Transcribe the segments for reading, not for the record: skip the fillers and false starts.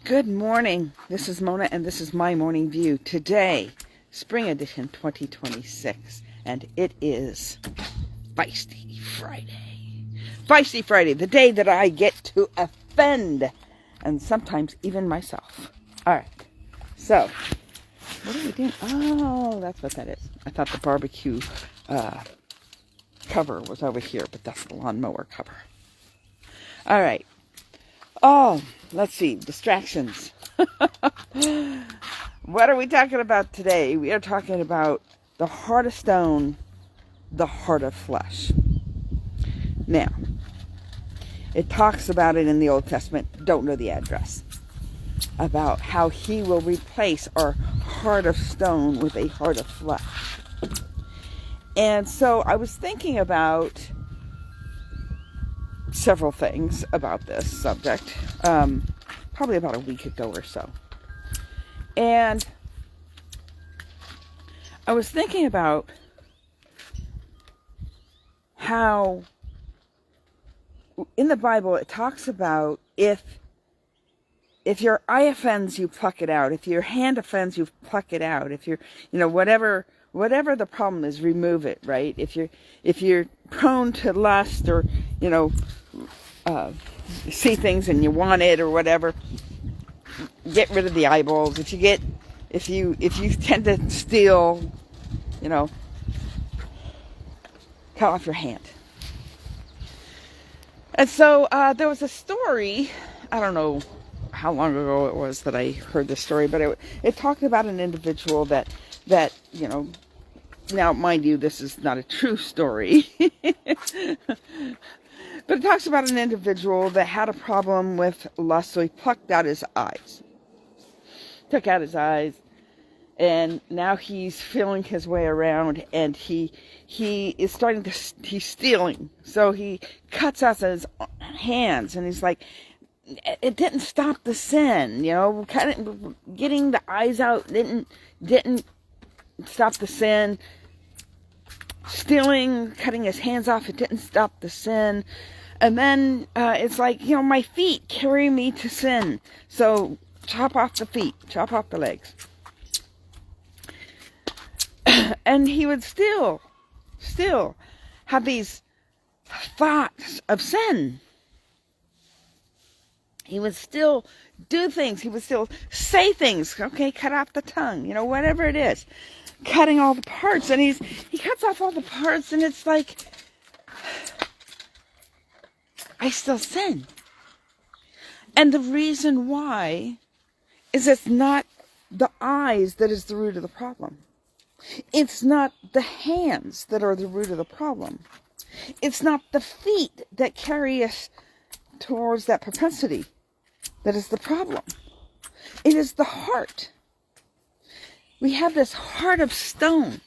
Good morning. This is Mona, and this is my morning view. Today, Spring Edition 2026, and it is Fiesty Friday. Fiesty Friday, the day that I get to offend, and sometimes even myself. All right, so, what are we doing? Oh, that's what that is. I thought the barbecue cover was over here, but that's the lawnmower cover. All right. Oh, let's see, distractions. What are we talking about today? We are talking about the heart of stone, the heart of flesh. Now, it talks about it in the Old Testament, don't know the address, about how he will replace our heart of stone with a heart of flesh. And so I was thinking about several things about this subject, probably about a week ago or so. And I was thinking about how in the Bible it talks about if your eye offends, you pluck it out. If your hand offends, you pluck it out. If you're, whatever the problem is, remove it, right? If you're prone to lust or, see things and you want it or whatever, get rid of the eyeballs. If you tend to steal, cut off your hand. And so there was a story, I don't know how long ago it was that I heard this story, but it talked about an individual that now mind you, this is not a true story. But it talks about an individual that had a problem with lust, so he plucked out his eyes. Took out his eyes, and now he's feeling his way around, and he is he's stealing. So he cuts out his hands, and he's like, it didn't stop the sin, getting the eyes out didn't stop the sin. Stealing, cutting his hands off, it didn't stop the sin. And then it's like, my feet carry me to sin. So chop off the feet, chop off the legs. And he would still have these thoughts of sin. He would still do things. He would still say things. Okay, cut off the tongue, whatever it is. Cutting all the parts, and he cuts off all the parts, and it's like, I still sin. And the reason why is it's not the eyes that is the root of the problem. It's not the hands that are the root of the problem. It's not the feet that carry us towards that propensity that is the problem. It is the heart. We have this heart of stone.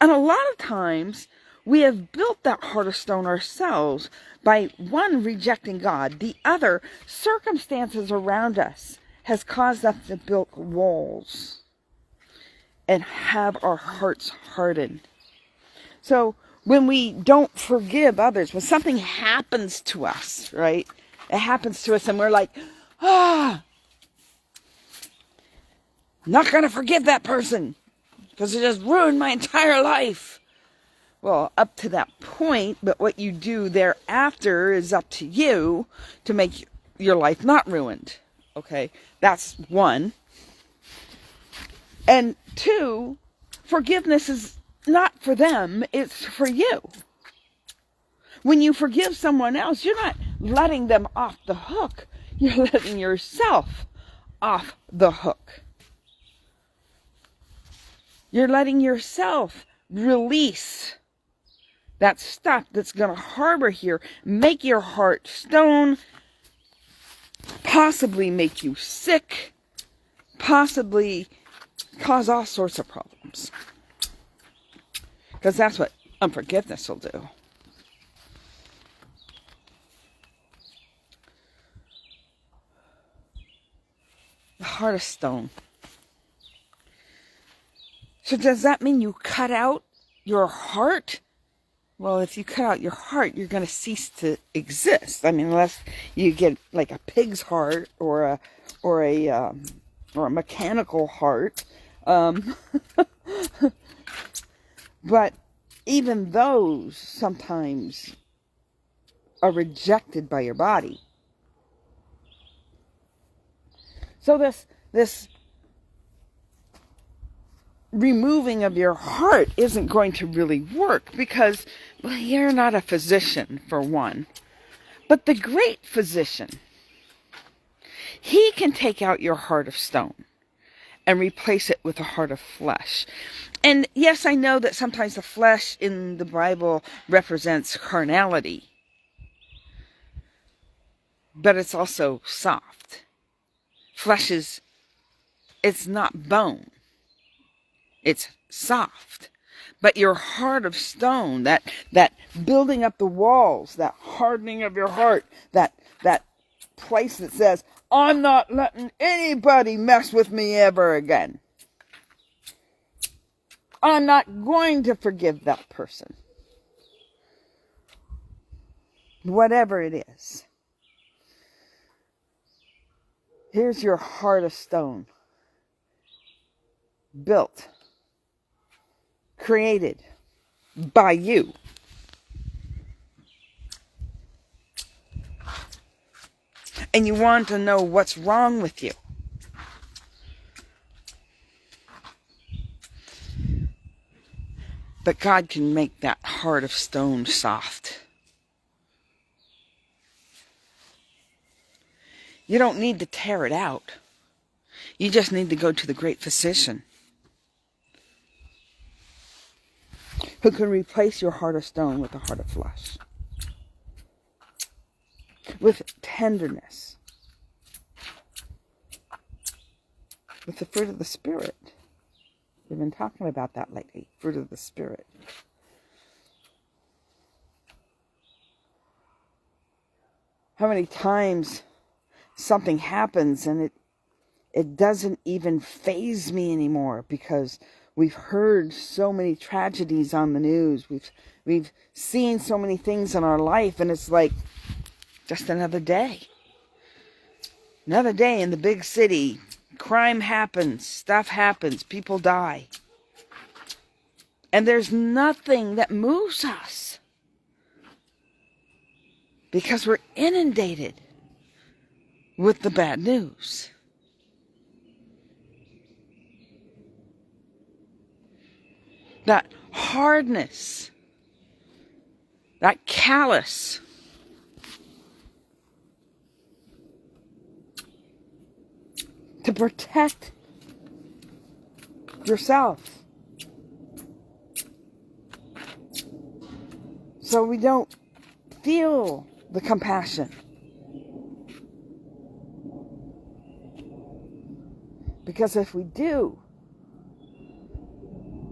And a lot of times, we have built that heart of stone ourselves by, one, rejecting God. The other, circumstances around us has caused us to build walls and have our hearts hardened. So, when we don't forgive others, when something happens to us, right? It happens to us and we're like, not going to forgive that person because it just ruined my entire life. Well, up to that point, but what you do thereafter is up to you to make your life not ruined. Okay, that's one. And two, forgiveness is not for them, it's for you. When you forgive someone else, you're not letting them off the hook. You're letting yourself off the hook. You're letting yourself release that stuff that's going to harbor here, make your heart stone, possibly make you sick, possibly cause all sorts of problems. Because that's what unforgiveness will do. The heart of stone. So does that mean you cut out your heart Well, if you cut out your heart, you're going to cease to exist. I mean, unless you get like a pig's heart or a mechanical heart. But even those sometimes are rejected by your body. So this removing of your heart isn't going to really work because, well, you're not a physician, for one. But the great physician, he can take out your heart of stone and replace it with a heart of flesh. And yes, I know that sometimes the flesh in the Bible represents carnality, but it's also soft. Flesh it's not bone. It's soft. But your heart of stone, that building up the walls, that hardening of your heart, that place that says, I'm not letting anybody mess with me ever again. I'm not going to forgive that person. Whatever it is. Here's your heart of stone. Built. Created. By you. And you want to know what's wrong with you. But God can make that heart of stone soft. You don't need to tear it out. You just need to go to the great physician who can replace your heart of stone with a heart of flesh. With tenderness. With the fruit of the Spirit. We've been talking about that lately. Fruit of the Spirit. How many times something happens and it doesn't even faze me anymore because we've heard so many tragedies on the news. We've seen so many things in our life, and it's like just another day. Another day in the big city. Crime happens, stuff happens, people die. And there's nothing that moves us because we're inundated with the bad news. That hardness, that callous, to protect yourself. So we don't feel the compassion. Because if we do,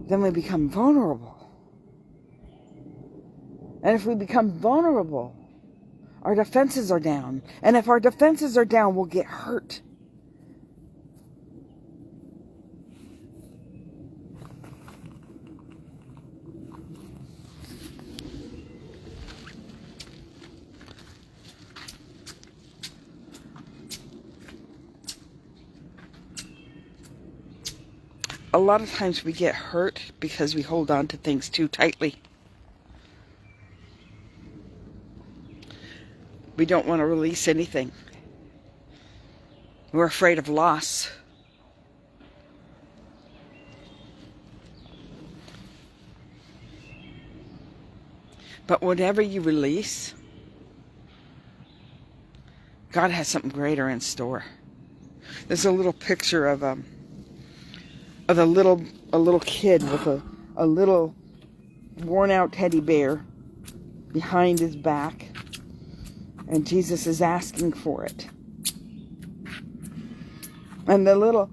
then we become vulnerable. And if we become vulnerable, our defenses are down. And if our defenses are down, we'll get hurt. A lot of times we get hurt because we hold on to things too tightly. We don't want to release anything. We're afraid of loss. But whatever you release, God has something greater in store. There's a little picture of a little kid with a little worn out teddy bear behind his back, and Jesus is asking for it. And the little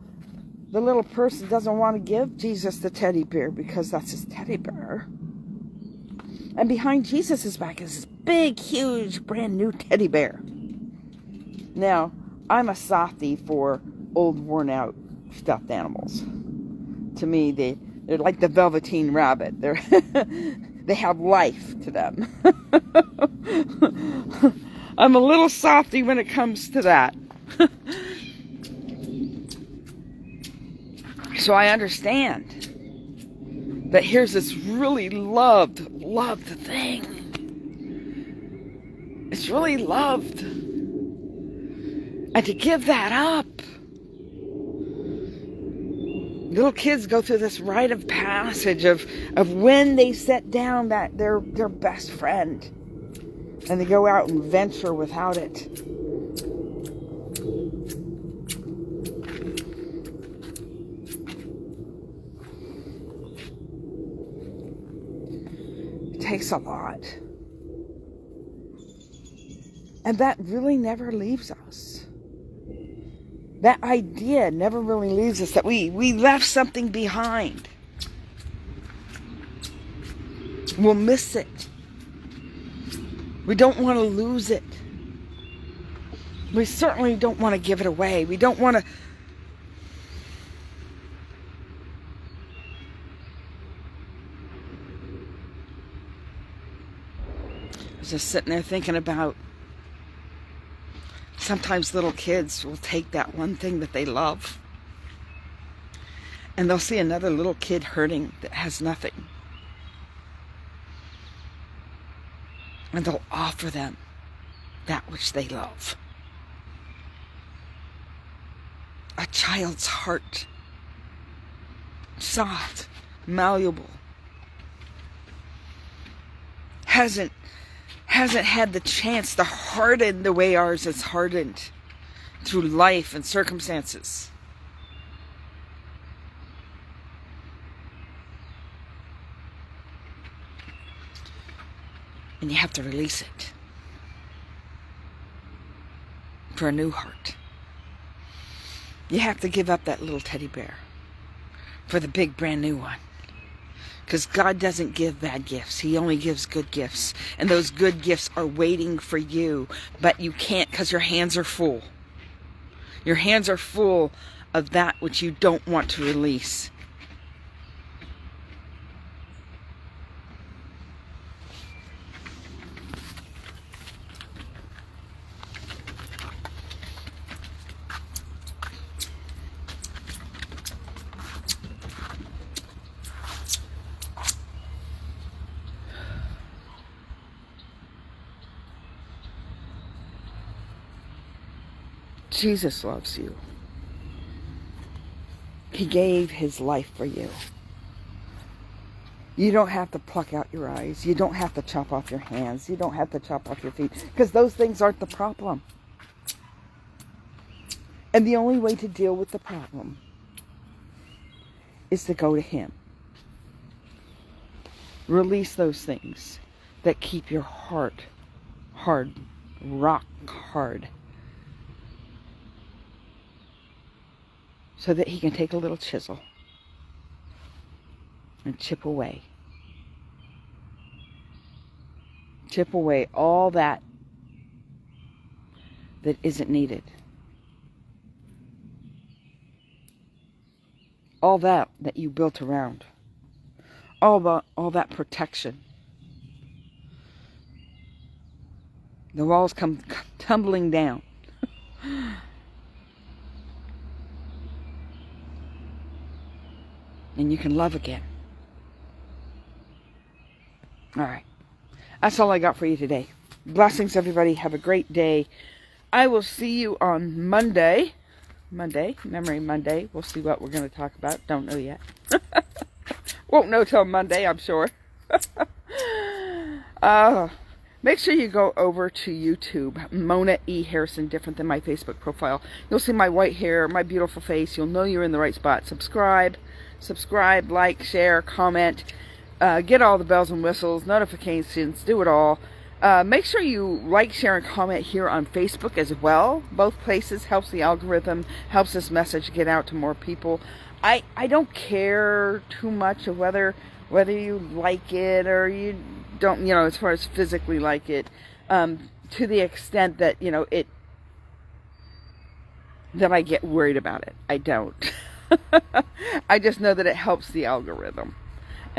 person doesn't want to give Jesus the teddy bear because that's his teddy bear. And behind Jesus' back is this big, huge, brand new teddy bear. Now, I'm a softie for old, worn out stuffed animals. To me, they're like the Velveteen Rabbit. They have life to them. I'm a little softy when it comes to that. So I understand that here's this really loved thing. It's really loved. And to give that up. Little kids go through this rite of passage of when they set down that their best friend. And they go out and venture without it. It takes a lot. And that really never leaves us. That idea never really leaves us, that we left something behind. We'll miss it. We don't want to lose it. We certainly don't want to give it away. We don't want to... I was just sitting there thinking about sometimes little kids will take that one thing that they love and they'll see another little kid hurting that has nothing. And they'll offer them that which they love. A child's heart, soft, malleable, hasn't had the chance to harden the way ours is hardened through life and circumstances. And you have to release it for a new heart. You have to give up that little teddy bear for the big brand new one. Because God doesn't give bad gifts. He only gives good gifts. And those good gifts are waiting for you. But you can't because your hands are full. Your hands are full of that which you don't want to release. Jesus loves you. He gave his life for you. You don't have to pluck out your eyes. You don't have to chop off your hands. You don't have to chop off your feet. Because those things aren't the problem. And the only way to deal with the problem is to go to him. Release those things that keep your heart hard, rock hard. So that he can take a little chisel and chip away. Chip away all that isn't needed. All that you built around. All that protection. The walls come tumbling down. And you can love again. All right. That's all I got for you today. Blessings, everybody. Have a great day. I will see you on Monday. Memory Monday. We'll see what we're going to talk about. Don't know yet. Won't know till Monday, I'm sure. Make sure you go over to YouTube. Mona E. Harrison, different than my Facebook profile. You'll see my white hair, my beautiful face. You'll know you're in the right spot. Subscribe, like, share, comment. Get all the bells and whistles, notifications, do it all. Make sure you like, share, and comment here on Facebook as well. Both places helps the algorithm, helps this message get out to more people. I don't care too much of whether you like it or you don't, as far as physically like it, to the extent that, that I get worried about it. I don't. I just know that it helps the algorithm.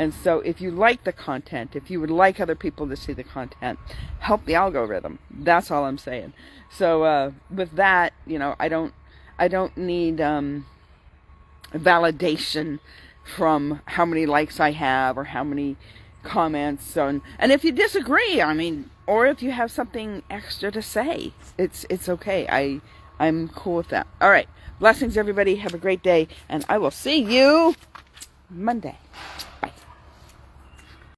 And so if you like the content, if you would like other people to see the content, help the algorithm. That's all I'm saying. So with that, you know, I don't need validation from how many likes I have or how many comments. And if you disagree, I mean, or if you have something extra to say, it's okay. I'm cool with that. All right. Blessings, everybody. Have a great day. And I will see you Monday.